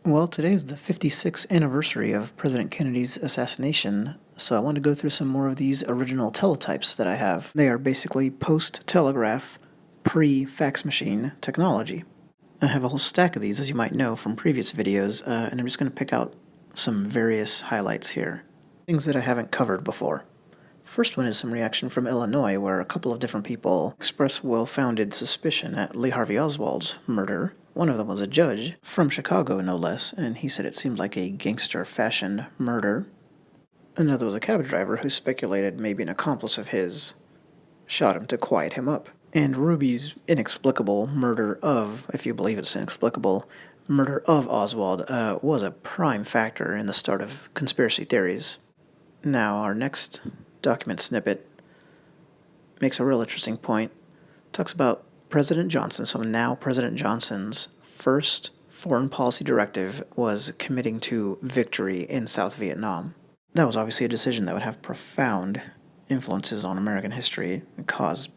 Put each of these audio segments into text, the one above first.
Well, today is the 56th anniversary of President Kennedy's assassination, so I want to go through some more of these original teletypes that I have. They are basically post-telegraph, pre-fax machine technology. I have a whole stack of these, as you might know from previous videos, and I'm just going to pick out some various highlights here. Things that I haven't covered before. First one is some reaction from Illinois, where a couple of different people express well-founded suspicion at Lee Harvey Oswald's murder. One of them was a judge, from Chicago no less, and he said it seemed like a gangster-fashion murder. Another was a cab driver who speculated maybe an accomplice of his shot him to quiet him up. And Ruby's inexplicable murder of, if you believe it's inexplicable, murder of Oswald was a prime factor in the start of conspiracy theories. Now, our next document snippet makes a real interesting point. Talks about President Johnson, so now President Johnson's first foreign policy directive was committing to victory in South Vietnam. That was obviously a decision that would have profound influences on American history and cause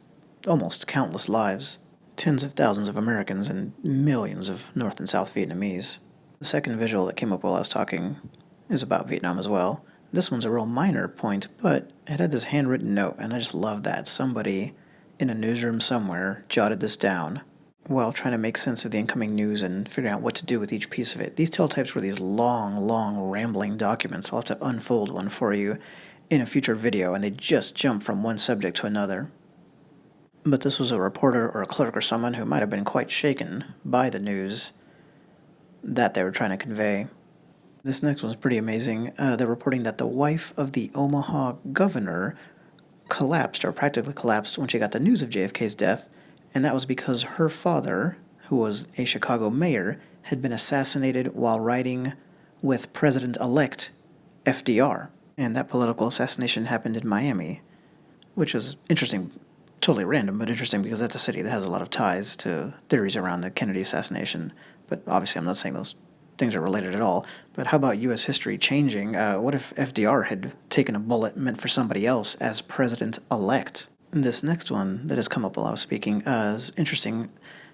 almost countless lives. Tens of thousands of Americans and millions of North and South Vietnamese. The second visual that came up while I was talking is about Vietnam as well. This one's a real minor point, but it had this handwritten note, and I just love that. Somebody in a newsroom somewhere jotted this down while trying to make sense of the incoming news and figuring out what to do with each piece of it. These teletypes were these long, rambling documents. I'll have to unfold one for you in a future video, and they just jump from one subject to another. But this was a reporter or a clerk or someone who might have been quite shaken by the news that they were trying to convey. This next one's pretty amazing. They're reporting that the wife of the Omaha governor collapsed, or practically collapsed, when she got the news of JFK's death, and that was because her father, who was a Chicago mayor, had been assassinated while riding with President-elect FDR. And that political assassination happened in Miami, which is interesting, totally random, but interesting because that's a city that has a lot of ties to theories around the Kennedy assassination. But obviously I'm not saying those things are related at all. But how about U.S. history changing? What if FDR had taken a bullet meant for somebody else as president-elect? This next one that has come up while I was speaking is interesting.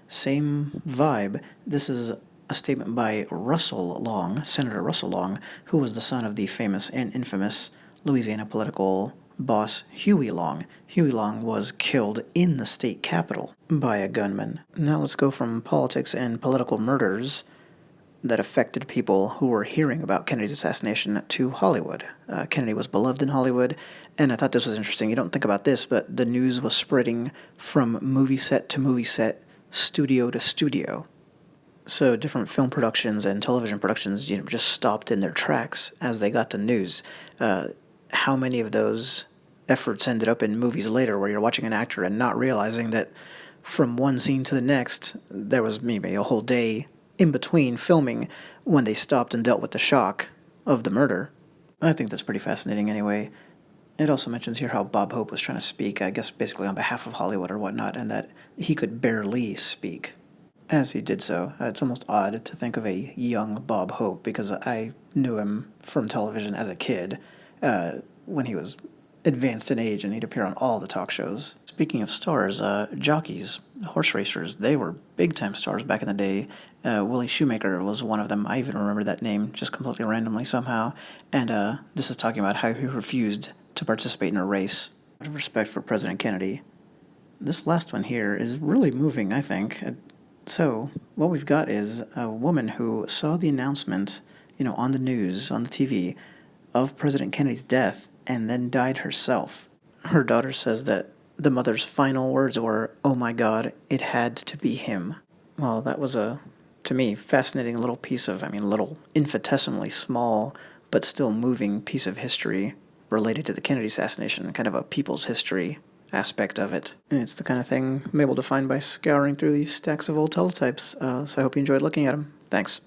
Same vibe. This is a statement by Russell Long, Senator Russell Long, who was the son of the famous and infamous Louisiana political boss Huey Long. Huey Long was killed in the state capitol by a gunman. Now let's go from politics and political murders that affected people who were hearing about Kennedy's assassination to Hollywood. Kennedy was beloved in Hollywood, and I thought this was interesting. You don't think about this, but the news was spreading from movie set to movie set, studio to studio. So different film productions and television productions, just stopped in their tracks as they got the news. How many of those efforts ended up in movies later where you're watching an actor and not realizing that from one scene to the next, there was maybe a whole day in between filming when they stopped and dealt with the shock of the murder. I think that's pretty fascinating anyway. It also mentions here how Bob Hope was trying to speak, I guess basically on behalf of Hollywood or whatnot, and that he could barely speak as he did so. It's almost odd to think of a young Bob Hope, because I knew him from television as a kid when he was advanced in age and he'd appear on all the talk shows. Speaking of stars, jockeys, horse racers, they were big-time stars back in the day. Willie Shoemaker was one of them. I even remember that name just completely randomly somehow. And this is talking about how he refused to participate in a race out of respect for President Kennedy. This last one here is really moving, I think. So what we've got is a woman who saw the announcement, on the news, on the TV, of President Kennedy's death, and then died herself. Her daughter says that the mother's final words were, "Oh my God, it had to be him." Well, that was to me, fascinating little piece of, little infinitesimally small, but still moving piece of history related to the Kennedy assassination, kind of a people's history aspect of it. And it's the kind of thing I'm able to find by scouring through these stacks of old teletypes, so I hope you enjoyed looking at them. Thanks.